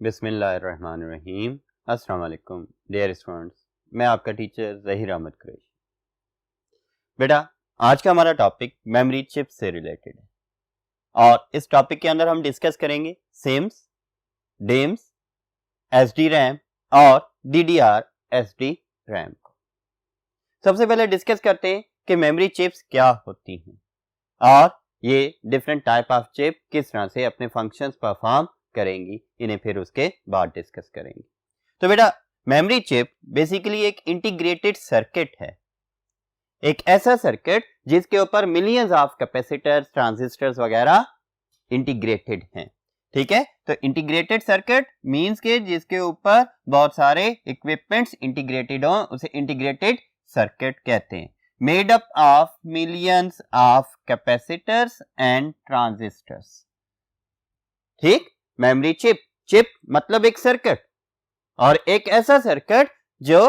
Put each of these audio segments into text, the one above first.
बिस्मिल्लाहिर्रहमानिर्रहीम। अस्सलाम वालेकुम डियर स्टूडेंट्स, मैं आपका टीचर ज़हीर अहमद कुरैशी। बेटा, आज का हमारा टॉपिक मेमोरी चिप से रिलेटेड है और इस टॉपिक के अंदर हम डिस्कस करेंगे सिम्स, डिम्स, एसडी रैम और डीडीआर एसडी रैम को। सबसे पहले डिस्कस करते हैं कि मेमोरी चिप्स क्या होती हैं और ये डिफरेंट टाइप ऑफ चिप किस तरह से अपने फंक्शंस परफॉर्म करेंगी, इन्हें फिर उसके बाद डिस्कस करेंगे। तो बेटा, मेमोरी चिप बेसिकली एक इंटीग्रेटेड सर्किट है, एक ऐसा सर्किट जिसके ऊपर मिलियंस ऑफ कैपेसिटर्स, ट्रांजिस्टर्स वगैरह इंटीग्रेटेड हैं। ठीक है, तो इंटीग्रेटेड सर्किट मींस के जिसके ऊपर बहुत सारे इक्विपमेंट्स इंटीग्रेटेड हो, उसे इंटीग्रेटेड सर्किट कहते हैं। Made up of millions of capacitors and transistors. ठीक, मेमोरी चिप मतलब एक सर्किट और एक ऐसा सर्किट जो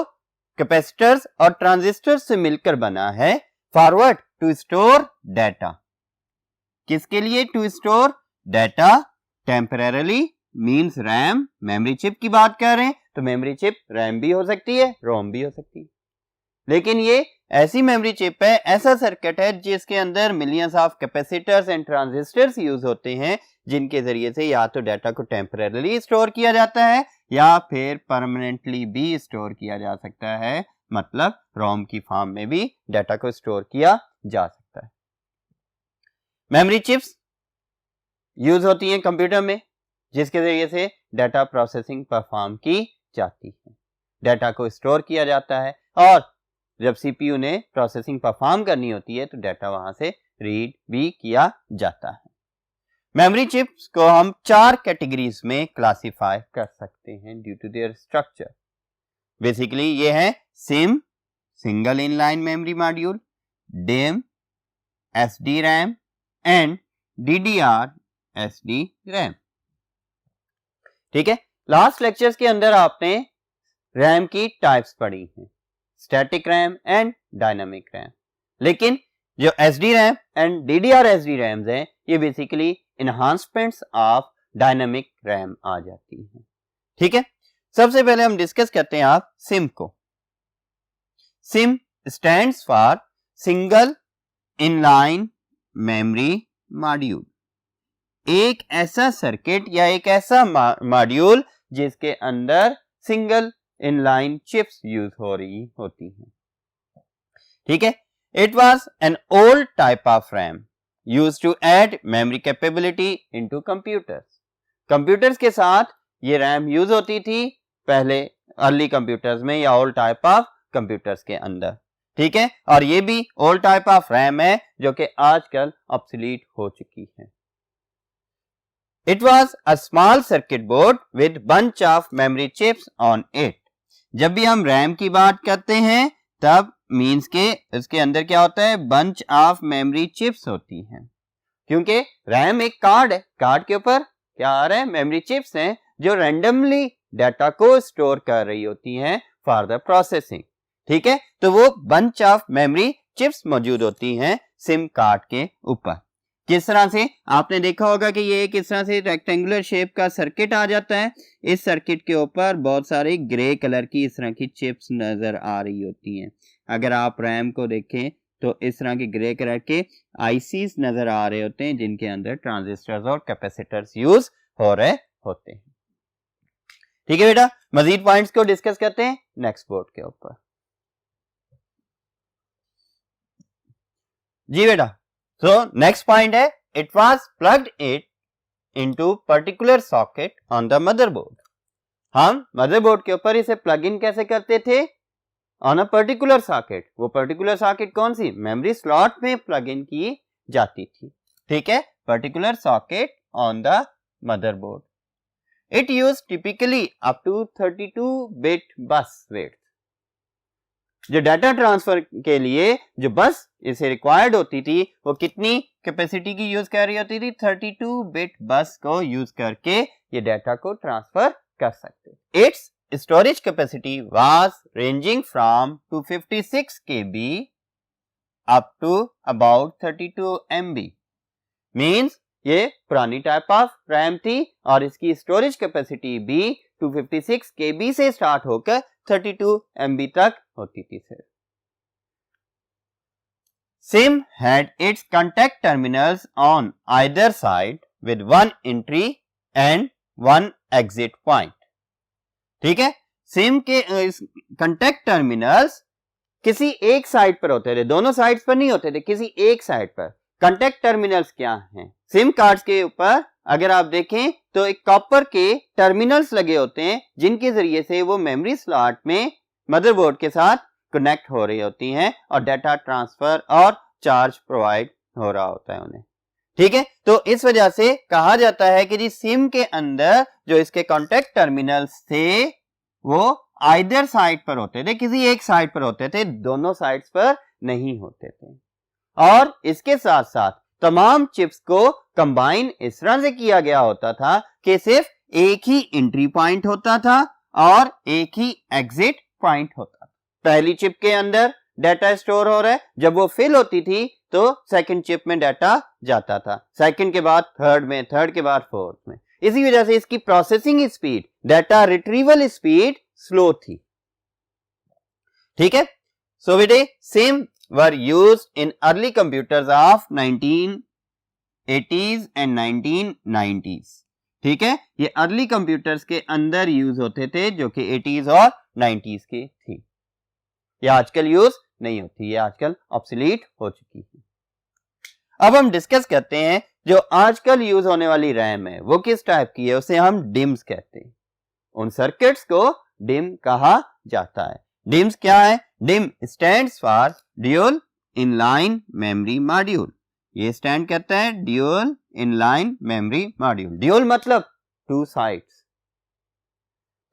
कैपेसिटर्स और ट्रांजिस्टर्स से मिलकर बना है फॉरवर्ड टू स्टोर डाटा। किसके लिए? To store data temporarily, means RAM. Memory chip की बात कर रहे हैं तो मेमोरी चिप रैम भी हो सकती है, रोम भी हो सकती है, लेकिन ये ऐसी मेमोरी चिप है, ऐसा सर्किट है जिसके अंदर millions of capacitors and transistors use होते हैं, जिनके जरिए से या तो डाटा को टेम्परेरली स्टोर किया जाता है या फिर परमानेंटली भी स्टोर किया जा सकता है, मतलब रोम की फॉर्म में भी डाटा को स्टोर किया जा सकता है। मेमोरी चिप्स यूज होती हैं कंप्यूटर में, जिसके जरिए से डाटा प्रोसेसिंग परफॉर्म की जाती है, डाटा को स्टोर किया जाता है और जब सीपीयू ने प्रोसेसिंग परफॉर्म करनी होती है तो डाटा वहां से रीड भी किया जाता है। मेमोरी चिप्स को हम 4 कैटेगरीज में क्लासिफाई कर सकते हैं due to their structure. Basically ये है SIMM, single inline memory module, DIMM, SD RAM and DDR SD RAM. ठीक है, लास्ट लेक्चर्स के अंदर आपने रैम की टाइप्स पढ़ी हैं, static RAM and dynamic RAM, लेकिन जो SD RAM and DDR SD RAMs हैं ये basically enhancements of dynamic RAM आ जाती हैं। ठीक है, सबसे पहले हम डिस्कस करते हैं आप सिम को। SIM stands for single inline memory module, एक ऐसा सर्किट या एक ऐसा मॉड्यूल जिसके अंदर सिंगल इनलाइन चिप्स यूज हो रही होती हैं। ठीक है, it was an old type of RAM used to add memory capability into computers. Computers के साथ ये रैम यूज होती थी पहले अर्ली कंप्यूटर्स में या ओल्ड टाइप ऑफ कंप्यूटर्स के अंदर। ठीक है, और ये भी ओल्ड टाइप ऑफ रैम है जो कि आजकल ऑब्सोलीट हो चुकी है। It was a small circuit board with bunch of memory chips on it. जब भी हम रैम की बात करते हैं तब मींस के इसके अंदर क्या होता है? बंच ऑफ मेमोरी चिप्स होती हैं, क्योंकि रैम एक कार्ड है, कार्ड के ऊपर क्या आ रहा है? मेमोरी चिप्स हैं जो रैंडमली डाटा को स्टोर कर रही होती हैं फॉर द प्रोसेसिंग। ठीक है, तो वो बंच ऑफ मेमोरी चिप्स मौजूद होती हैं सिम कार्ड के ऊपर। किस तरह से आपने देखा होगा कि ये किस तरह से रेक्टेंगुलर शेप का सर्किट आ जाता है, इस सर्किट के ऊपर बहुत सारे ग्रे कलर की इस तरह की चिप्स नजर आ रही होती हैं। अगर आप रैम को देखें तो इस तरह के ग्रे कलर के आईसीज नजर आ रहे होते हैं जिनके अंदर ट्रांजिस्टर्स और कैपेसिटर्स यूज हो रहे होते हैं। ठीक है बेटा, मजीद पॉइंट्स को डिस्कस करते हैं नेक्स्ट बोर्ड के ऊपर। जी बेटा, so next point है it was plugged it into particular socket on the motherboard। हम मदरबोर्ड के ऊपर इसे प्लग इन कैसे करते थे? On a particular socket. वो पर्टिकुलर सॉकेट कौन सी? मेमोरी स्लॉट में प्लग इन की जाती थी। ठीक है, particular socket on the motherboard. It use typically up to 32 bit bus width. जो डाटा ट्रांसफर के लिए जो बस इसे रिक्वायर्ड होती थी वो कितनी कैपेसिटी की यूज कर रही होती थी? 32 बिट बस को यूज करके ये डाटा को ट्रांसफर कर सकते। Its storage capacity was ranging from 256 KB up to about 32 MB। मींस ये पुरानी टाइप ऑफ रैम थी और इसकी स्टोरेज कैपेसिटी भी 256 KB से स्टार्ट होकर 32 MB तक होती थी sir. SIM had its contact terminals on either side with one entry and one exit point. ठीक है, SIM के contact terminals किसी एक साइड पर होते थे, दोनों साइड्स पर नहीं होते थे, किसी एक साइड पर। कंटेक्ट टर्मिनल्स क्या हैं? सिम कार्ड्स के ऊपर अगर आप देखें तो एक कॉपर के टर्मिनल्स लगे होते हैं जिनके जरिए से वो मेमोरी स्लॉट में मदरबोर्ड के साथ कनेक्ट हो रही होती हैं और डाटा ट्रांसफर और चार्ज प्रोवाइड हो रहा होता है उन्हें। ठीक है, तो इस वजह से कहा जाता है कि जी सिम के अंदर जो इसके कॉन्टेक्ट टर्मिनल्स थे वो आइदर साइड पर होते थे, किसी एक साइड पर होते थे, दोनों साइड्स पर नहीं होते थे। और इसके साथ साथ तमाम चिप्स को कंबाइन इस तरह से किया गया होता था कि सिर्फ एक ही एंट्री पॉइंट होता था और एक ही एग्जिट पॉइंट होता था। पहली चिप के अंदर डाटा स्टोर हो रहा है, जब वो फिल होती थी तो सेकंड चिप में डाटा जाता था, सेकंड के बाद थर्ड में, थर्ड के बाद फोर्थ में। इसी वजह से इसकी processing speed, data retrieval speed slow थी। ठीक है, सो बेटे same were used in early computers of 1980s and 1990s। ठीक है, ये अर्ली कंप्यूटर्स के अंदर यूज होते थे जो कि 80s और 90s के थी। ये आजकल यूज नहीं होती, ये आजकल ऑब्सोलीट हो चुकी है। अब हम डिस्कस करते हैं जो आजकल यूज होने वाली रैम है वो किस टाइप की है, उसे हम डिम्स कहते हैं। उन सर्किट्स को डिम कहा जाता है। डिम्स क्या है? Dim stands for dual inline memory module. ये स्टैंड कहता है dual inline memory module. Dual मतलब टू साइड्स।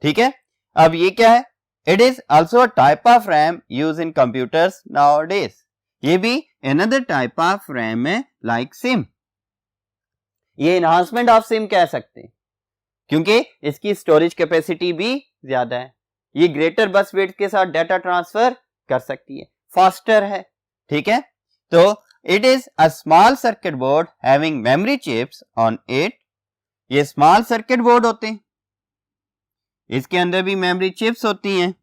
ठीक है, अब ये क्या है? It is also a type of RAM use in computers nowadays. ये भी अनदर टाइप ऑफ रैम है लाइक सिम। ये एनहांसमेंट ऑफ सिम कह सकते हैं क्योंकि इसकी स्टोरेज कैपेसिटी भी ज्यादा है। ये ग्रेटर बस वेट के साथ डाटा ट्रांसफर कर सकती है, फास्टर है। ठीक है, तो it is a small circuit board having memory chips on it. ये स्मॉल सर्किट बोर्ड होते हैं, इसके अंदर भी मेमोरी चिप्स होती हैं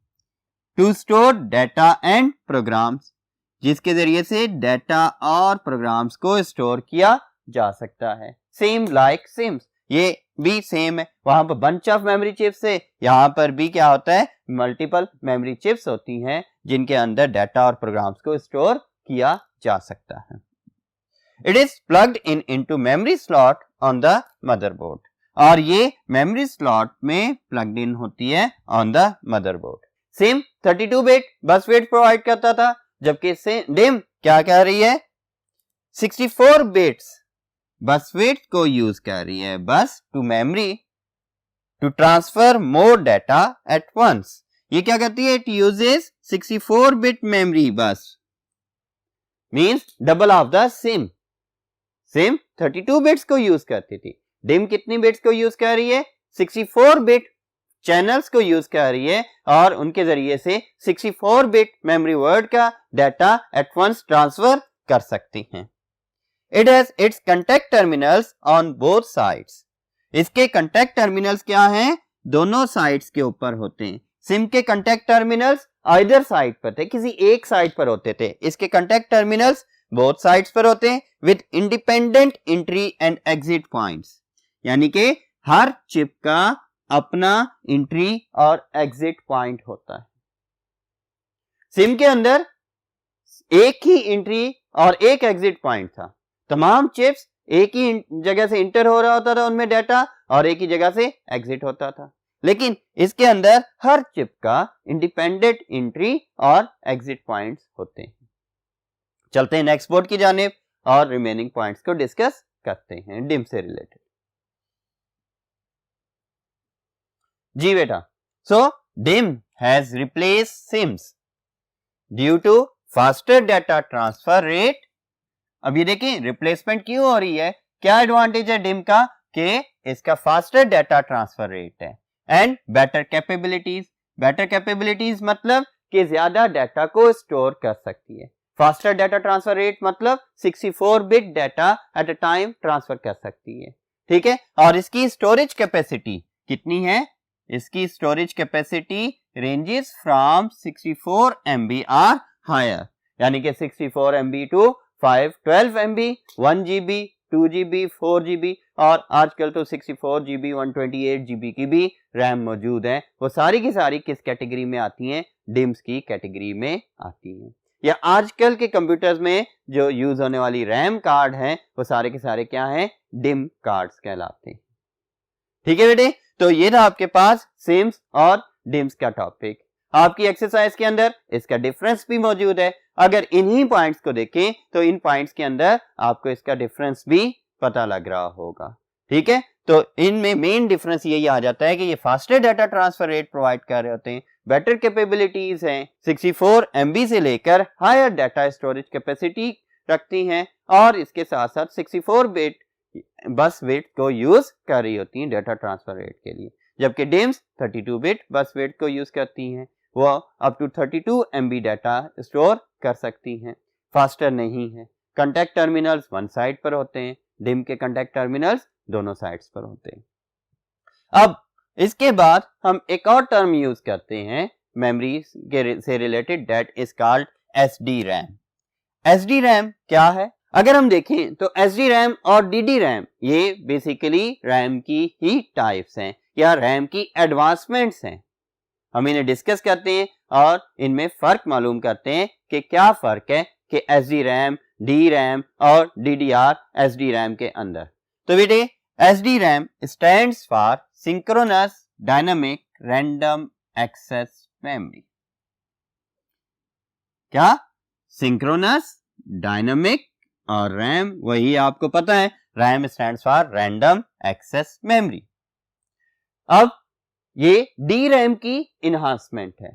to store data and programs, जिसके जरिए से डाटा और प्रोग्राम्स को स्टोर किया जा सकता है। सेम लाइक सिम्स, ये भी सेम है। वहां पर बंच ऑफ मेमोरी चिप्स है, यहां पर भी क्या होता है? मल्टीपल मेमोरी चिप्स होती हैं जिनके अंदर डाटा और प्रोग्राम्स को स्टोर किया जा सकता है। It is plugged in into memory slot on the motherboard, और ये मेमोरी स्लॉट में प्लग्ड इन होती है on the motherboard. SIMM 32 bit bus width provide करता था, जबकि डिम क्या कह रही है? 64 बिट्स बस वेट को यूज कर रही है bus to memory to transfer more data at once. ये क्या करती है? It uses 64 bit memory bus, means double of the SIMM. SIMM 32 bits को यूज करती थी, डिम कितनी बिट्स को यूज कर रही है? 64 बिट चैनल्स को यूज कर रही है और उनके जरिए से 64 बिट मेमोरी वर्ड का डाटा एट वंस ट्रांसफर कर सकती हैं। It has its contact terminals on both sides. इसके contact terminals क्या हैं? दोनों साइड्स के ऊपर होते हैं। सिम के contact terminals either साइड पर थे, किसी एक साइड पर होते थे। इसके contact terminals both sides पर होते हैं with independent entry and exit points, यानी कि हर चिप का अपना एंट्री और एग्जिट पॉइंट होता है। सिम के अंदर एक ही एंट्री और एक एग्जिट पॉइंट था। तमाम चिप्स एक ही जगह से इंटर हो रहा होता था उनमें डाटा और एक ही जगह से एग्जिट होता था, लेकिन इसके अंदर हर चिप का इंडिपेंडेंट एंट्री और एग्जिट पॉइंट्स होते हैं। चलते हैं नेक्स्ट बोर्ड की जानिब और रिमेनिंग पॉइंट्स को डिस्कस करते हैं डिम से रिलेटेड। जी बेटा, so DIMM has replace SIMMs due to faster data transfer rate. अब ये देखें रिप्लेसमेंट क्यों हो रही है, क्या एडवांटेज है डिम का? कि इसका फास्टर डाटा ट्रांसफर रेट है and better capabilities. Better capabilities मतलब कि ज्यादा डाटा को स्टोर कर सकती है। फास्टर डाटा ट्रांसफर रेट मतलब 64 bit data at a time transfer कर सकती है, ठीक है। और इसकी स्टोरेज कैपेसिटी कितनी है? इसकी storage capacity ranges from 64 MB or higher, यानी कि 64 MB to 512 MB, 1 GB, 2 GB, 4 GB और आजकल तो 64 GB, 128 GB की भी रैम मौजूद है। वो सारी की सारी किस कैटेगरी में आती हैं? डिम्स की कैटेगरी में आती हैं। या आजकल के कंप्यूटर्स में जो यूज होने वाली रैम कार्ड हैं वो सारे के सारे क्या हैं? डिम कार्ड्स कहलाते हैं, ठीक है बेटे। तो ये था आपके पास सिम्स और डिम्स का टॉपिक। आपकी एक्सरसाइज के अंदर इसका डिफरेंस भी मौजूद है। अगर इन्हीं पॉइंट्स को देखें तो इन पॉइंट्स के अंदर आपको इसका डिफरेंस भी पता लग रहा होगा, ठीक है। तो इनमें मेन डिफरेंस यही आ जाता है कि ये faster data transfer rate provide कर रहे होते हैं, बेटर कैपेबिलिटीज हैं, 64 MB से लेकर हायर डाटा स्टोरेज कैपेसिटी रखती हैं और इसके साथ साथ 64 बिट बस वेट को यूज कर रही होती हैं डाटा ट्रांसफर रेट के लिए, जबकि डिम्स 32 बिट बस वेट को यूज करती हैं, वो up to 32 MB data store कर सकती हैं, फास्टर नहीं है। कंटेक्ट टर्मिनल्स वन साइड पर होते हैं, डिम के कंटेक्ट टर्मिनल्स दोनों साइड्स पर होते हैं। अब इसके बाद हम एक और टर्म यूज करते हैं मेमोरी से related, that is called SD RAM. SD RAM क्या है? अगर हम देखें तो SD रैम और DD रैम ये बेसिकली रैम की ही टाइप्स हैं या रैम की एडवांसमेंट्स हैं। हम इन्हें डिस्कस करते हैं और इनमें फर्क मालूम करते हैं कि क्या फर्क है कि SD रैम, D रैम और DDR SD रैम के अंदर। तो बेटे SD RAM stands for synchronous dynamic random access memory. क्या? सिंक्रोनस डायनामिक और रैम, वही आपको पता है, RAM stands for random access memory. अब ये डी रैम की इनहांसमेंट है।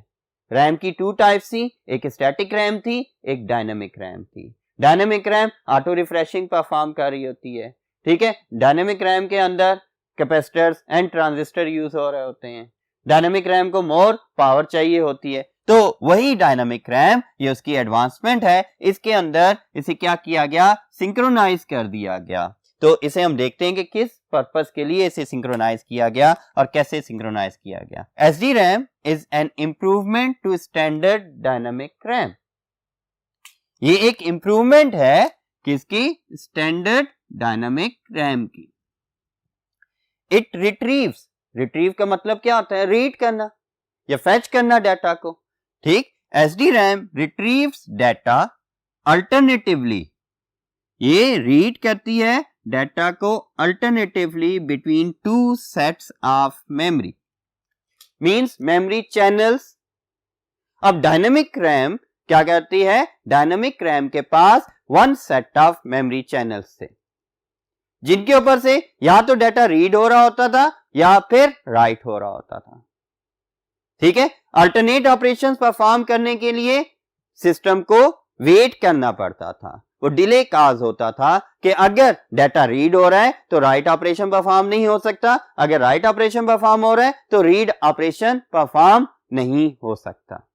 रैम की टू टाइप्स थी, एक स्टैटिक रैम थी, एक डायनेमिक रैम थी। Dynamic RAM auto refreshing perform कर रही होती है, ठीक है। डायनेमिक रैम के अंदर कैपेसिटर्स एंड ट्रांजिस्टर यूज हो रहे होते हैं। डायनेमिक रैम को मोर पावर चाहिए होती है, तो वही डायनामिक रैम, ये उसकी एडवांसमेंट है। इसके अंदर इसे क्या किया गया? सिंक्रोनाइज कर दिया गया। तो इसे हम देखते हैं कि किस पर्पस के लिए इसे सिंक्रोनाइज किया गया और कैसे सिंक्रोनाइज किया गया। SD RAM is an improvement to standard dynamic RAM. ये एक इंप्रूवमेंट है किसकी? स्टैंडर्ड डायनामिक रैम की। इट रिट्रीव्स, रिट्रीव का मतलब क्या होता है? रीड करना या फेच करना डाटा को, ठीक। SD RAM retrieves data alternatively, ये रीड करती है डाटा को alternatively between two sets of memory, means memory channels. अब डायनेमिक रैम क्या करती है? डायनेमिक रैम के पास one set of memory channels थे जिनके ऊपर से या तो डाटा रीड हो रहा होता था या फिर राइट हो रहा होता था, ठीक है। अल्टरनेट ऑपरेशंस परफॉर्म करने के लिए सिस्टम को वेट करना पड़ता था, वो डिले काज होता था कि अगर डाटा रीड हो रहा है तो राइट ऑपरेशन परफॉर्म नहीं हो सकता, अगर राइट ऑपरेशन परफॉर्म हो रहा है तो रीड ऑपरेशन परफॉर्म नहीं हो सकता,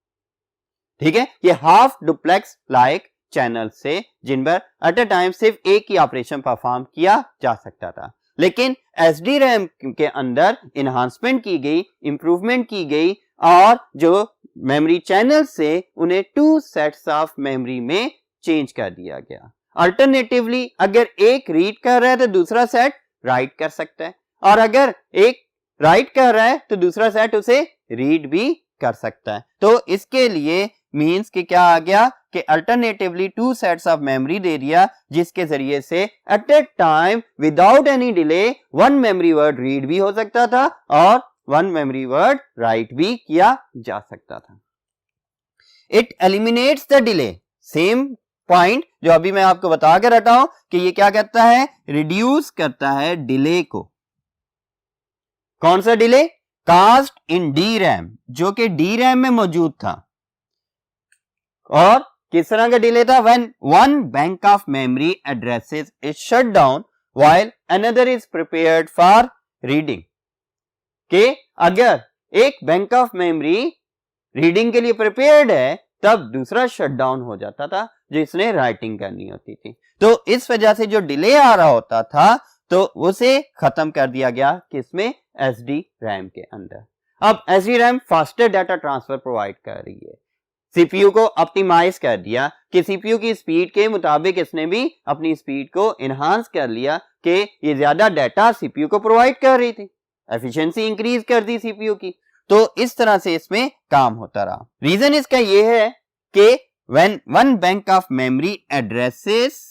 ठीक है। ये हाफ डुप्लेक्स लाइक चैनल से जिन पर एट अ टाइम सिर्फ एक ही ऑपरेशन परफॉर्म किया जा सकता था। लेकिन SD रैम के अंदर इनहांसमेंट की गई, इंप्रूवमेंट की गई और जो मेमोरी चैनल से उन्हें टू सेट्स ऑफ मेमोरी में चेंज कर दिया गया। अल्टरनेटिवली अगर एक रीड कर रहा है तो दूसरा सेट राइट कर सकता है, और अगर एक राइट कर रहा है तो दूसरा सेट उसे रीड भी कर सकता है। तो इसके लिए मींस कि क्या आ गया कि alternatively two sets of memory दे दिया, जिसके जरिए से at a time without any delay one memory word read भी हो सकता था और वन मेमोरी वर्ड राइट भी किया जा सकता था। It eliminates the delay, same point जो अभी मैं आपको बता कर हटा हूं कि ये क्या करता है? रिड्यूस करता है डिले को। कौन सा डिले? कास्ट इन डी रैम, जो कि डी रैम में मौजूद था। और किस तरह का डिले था? When one bank of memory addresses is shut down while another is prepared for reading, कि अगर एक बैंक ऑफ मेमोरी रीडिंग के लिए प्रिपेयर्ड है तब दूसरा शटडाउन हो जाता था जो इसने राइटिंग करनी होती थी। तो इस वजह से जो डिले आ रहा होता था तो उसे खत्म कर दिया गया किसमें, एसडी रैम के अंदर। अब SD RAM faster data transfer provide कर रही है, सीपीयू को ऑप्टिमाइज कर दिया कि सीपीयू की स्पीड के मुताबिक इसने भी अपनी स्पीड को इनहांस कर लिया कि ये ज्यादा डाटा सीपीयू को प्रोवाइड कर रही थी, एफिशिएंसी इंक्रीज कर दी सीपीयू की। तो इस तरह से इसमें काम होता रहा। रीजन इसका ये है कि when one bank of memory addresses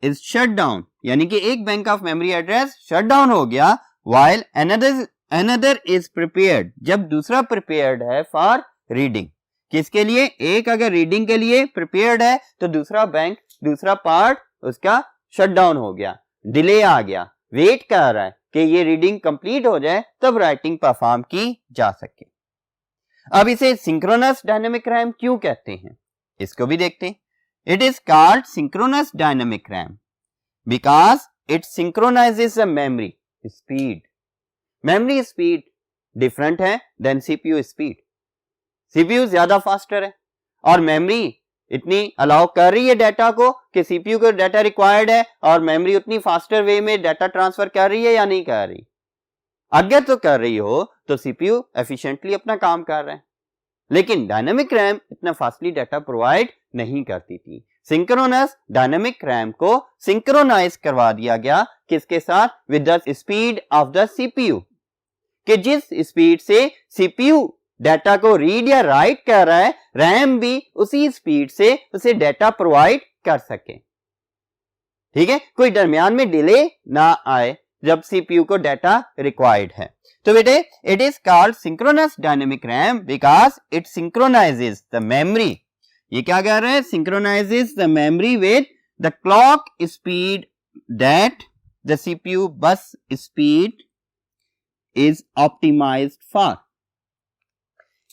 is shut down, यानी कि एक bank of memory address shut down हो गया, व्हाइल अनदर इज प्रिपेयर्ड, जब दूसरा प्रिपेयर्ड है फॉर रीडिंग। किसके लिए, एक अगर रीडिंग के लिए प्रिपेयर्ड है तो दूसरा बैंक, दूसरा पार्ट उसका शट डाउन हो गया, डिले आ गया, वेट कर रहा है कि ये रीडिंग कंप्लीट हो जाए तब राइटिंग परफॉर्म की जा सके। अब इसे सिंक्रोनस डायनेमिक रैम क्यों कहते हैं, इसको भी देखते हैं। It is called synchronous dynamic RAM because it synchronises the memory speed. Memory speed different है देन सीपीयू स्पीड। सीपीयू ज्यादा फास्टर है और मेमोरी इतनी अलाउ कर रही है डाटा को कि सीपीयू को डाटा रिक्वायर्ड है और मेमोरी उतनी फास्टर वे में डाटा ट्रांसफर कर रही है या नहीं कर रही। अगर तो कर रही हो तो सीपीयू एफिशिएंटली अपना काम कर रहा है, लेकिन डायनेमिक रैम इतना फास्टली डाटा प्रोवाइड नहीं करती थी। सिंक्रोनस डायनेमिक रैम को सिंक्रोनाइज करवा दिया गया किसके साथ, with the speed of the CPU, कि जिस स्पीड से सीपीयू डाटा को रीड या राइट कर रहा है रैम भी उसी स्पीड से उसे डाटा प्रोवाइड कर सके। ठीक है, कोई दरमियान में डिले ना आए जब सीपीयू को डाटा रिक्वायर्ड है। तो बेटे it is called synchronous dynamic RAM because it synchronises the memory. ये क्या कह रहे हैं, synchronises the memory with the clock speed that the CPU bus speed is optimised for.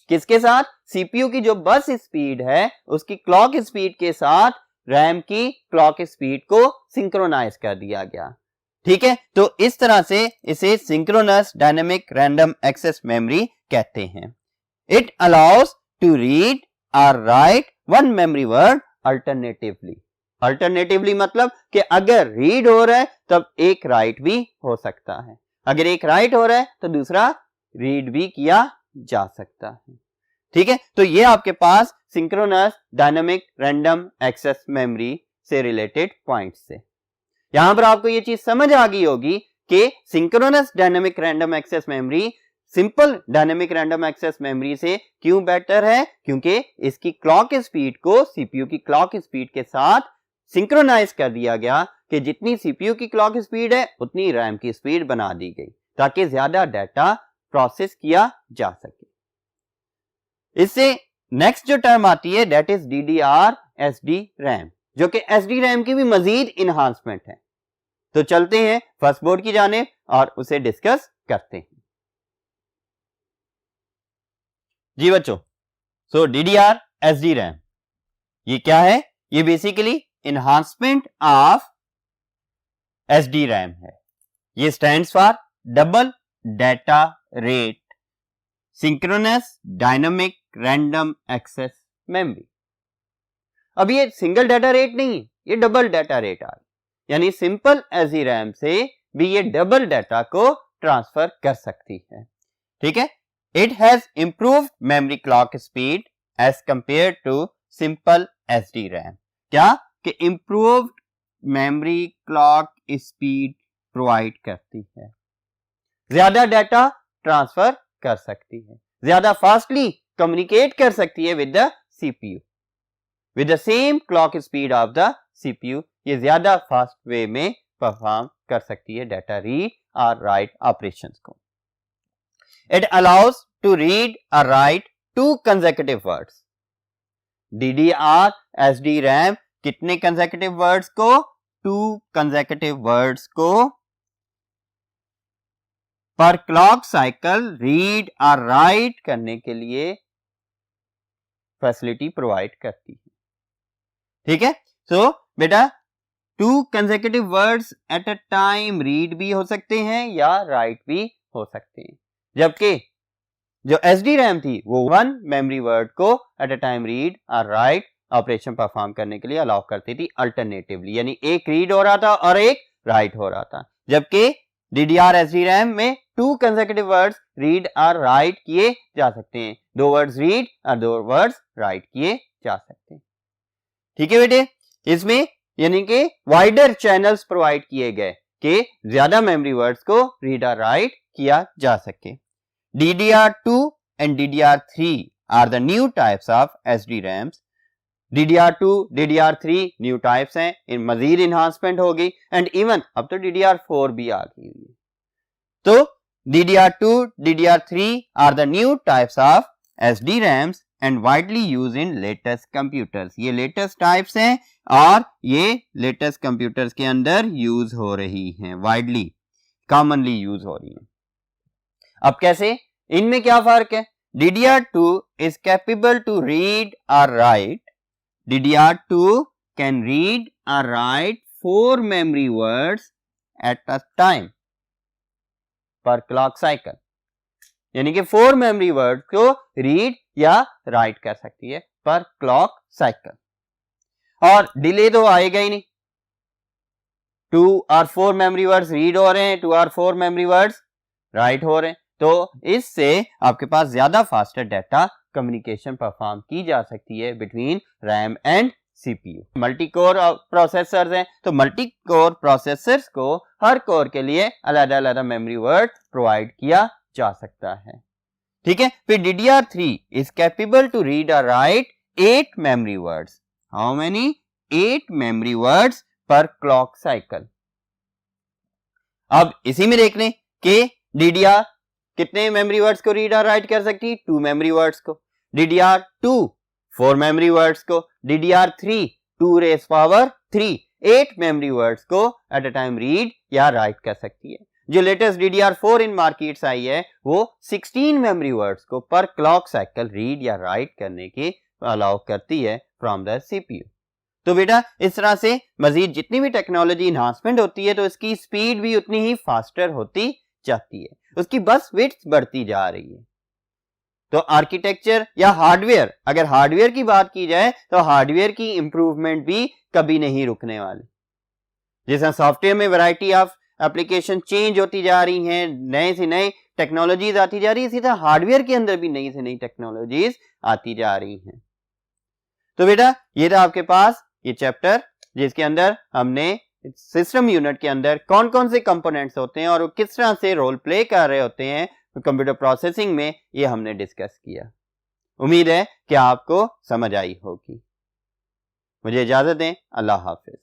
किसके साथ, सीपीयू की जो बस स्पीड है उसकी क्लॉक स्पीड के साथ रैम की क्लॉक स्पीड को सिंक्रोनाइज कर दिया गया। ठीक है, तो इस तरह से इसे synchronous dynamic random access memory कहते हैं। इट अलाउज टू रीड और write one memory word alternatively. Alternatively मतलब कि अगर रीड हो रहा है तब एक राइट भी हो सकता है, अगर एक राइट हो रहा है तो दूसरा रीड भी किया जा सकता है। ठीक है, तो ये आपके पास synchronous dynamic random access memory से रिलेटेड पॉइंट्स से। यहां पर आपको ये चीज समझ आ गई होगी कि synchronous dynamic random access memory simple dynamic random access memory से क्यों बेटर है, क्योंकि इसकी क्लॉक स्पीड को सीपीयू की क्लॉक स्पीड के साथ सिंक्रोनाइज कर दिया गया कि जितनी सीपीयू की क्लॉक स्पीड है उतनी रैम की स्पीड बना दी गई ताकि ज्यादा डाटा प्रोसेस किया जा सके। इससे नेक्स्ट जो टर्म आती है that is DDR SD RAM, जो कि एसडी रैम की भी मजीद इनहांसमेंट है। तो चलते हैं फर्स्ट बोर्ड की जानिब और उसे डिस्कस करते हैं। जी बच्चों, सो डीडीआर एसडी रैम ये क्या है, ये basically enhancement of SD RAM है। ये stands for double data rate synchronous dynamic random access memory. अब ये सिंगल डाटा रेट नहीं, ये डबल डाटा रेट आ गई, यानी सिंपल एसडी रैम से भी ये डबल डाटा को ट्रांसफर कर सकती है। ठीक है, it has improved memory clock speed as compare to simple SD RAM. क्या कि improved memory clock speed provide करती है, ज्यादा डाटा ट्रांसफर कर सकती है, ज्यादा फास्टली कम्युनिकेट कर सकती है with the CPU, with the same clock speed of the CPU. ये ज्यादा फास्ट वे में परफॉर्म कर सकती है डाटा रीड और राइट ऑपरेशंस को। इट अलाउज टू रीड और right 2 consecutive words. DDR SD RAM कितने consecutive वर्ड्स को, 2 consecutive वर्ड्स को पर क्लॉक साइकिल रीड और राइट करने के लिए फैसिलिटी प्रोवाइड करती है। ठीक है, सो बेटा 2 consecutive words at a time read भी हो सकते हैं या राइट भी हो सकते हैं, जबकि जो SDRAM थी वो 1 मेमोरी वर्ड को एट अ टाइम रीड और राइट ऑपरेशन परफॉर्म करने के लिए अलाउ करती थी अल्टरनेटिवली, यानी एक रीड हो रहा था और एक राइट हो रहा था। जबकि DDR SDRAM में 2 कंसेक्यूटिव वर्ड्स रीड और राइट किए जा सकते हैं, 2 वर्ड्स रीड और 2 वर्ड्स राइट किए जा सकते हैं। ठीक है बेटे, इसमें यानी कि वाइडर चैनल्स प्रोवाइड किए गए कि ज्यादा मेमोरी वर्ड्स को रीड और राइट किया जा सके। DDR2 and DDR3 are the new types of SDRAMs. DDR2, DDR3 new types हैं, इन मजीद इन्हांसमेंट होगी एंड इवन अब तो DDR4 भी आ गई है। तो DDR2, DDR3 are the new types of SDRAMs and widely used in latest computers. ये latest types हैं और ये लेटेस्ट कंप्यूटर्स के अंदर यूज हो रही हैं, वाइडली कॉमनली यूज हो रही हैं। अब कैसे, इनमें क्या फर्क है? DDR2 is capable to read or write. DDR2 can read or write 4 memory words at a time per clock cycle. यानी कि 4 मेमोरी वर्ड को रीड या राइट कर सकती है पर क्लॉक साइकिल। और डिले तो आएगा ही नहीं, 2 और 4 मेमोरी वर्ड्स रीड हो रहे हैं, 2 और 4 मेमोरी वर्ड्स राइट हो रहे हैं, तो इससे आपके पास ज्यादा फास्टर डाटा कम्युनिकेशन परफॉर्म की जा सकती है between RAM and CPU। Multi core processors हैं, तो मल्टी कोर प्रोसेसर्स को हर कोर के लिए अलग अलग मेमोरी वर्ड प्रोवाइड किया जा सकता है। ठीक है, फिर DDR3 is capable to read or write 8 memory words. How many? 8 memory words per clock cycle. अब इसी में देख लें कि DDR कितने मेमोरी वर्ड्स को रीड और राइट कर सकती है? 2 मेमोरी वर्ड्स को। DDR2 4 मेमोरी वर्ड्स को। DDR3 2 rays power 3 8 memory words को एट अ टाइम रीड या राइट कर सकती है। जो लेटेस्ट DDR4 इन मार्केट्स आई है वो 16 मेमोरी वर्ड्स को पर क्लॉक साइकिल रीड या राइट करने की अलाउ करती है फ्रॉम द CPU। तो बेटा इस तरह से मजीद जितनी भी टेक्नोलॉजी इन्हांसमेंट होती है तो इसकी स्पीड भी उतनी ही फास्टर होती जाती है, उसकी बस विड्थ बढ़ती जा रही है। तो आर्किटेक्चर या हार्डवेयर, अगर हार्डवेयर की बात की जाए तो हार्डवेयर की इंप्रूवमेंट भी कभी नहीं रुकने वाली। जैसा सॉफ्टवेयर में वैरायटी ऑफ एप्लीकेशन चेंज होती जा रही हैं, नए से नए टेक्नोलॉजीज आती जा रही है, इसी तरह हार्डवेयर के अंदर भी नई से नई टेक्नोलॉजीज आती जा रही हैं। तो बेटा ये था आपके पास ये चैप्टर जिसके अंदर हमने सिस्टम यूनिट के अंदर कौन कौन से कंपोनेंट्स होते हैं और वो किस तरह से रोल प्ले कर रहे होते हैं कंप्यूटर प्रोसेसिंग में, ये हमने डिस्कस किया। उम्मीद है कि आपको समझ आई होगी। मुझे इजाजत दें, अल्लाह हाफिज।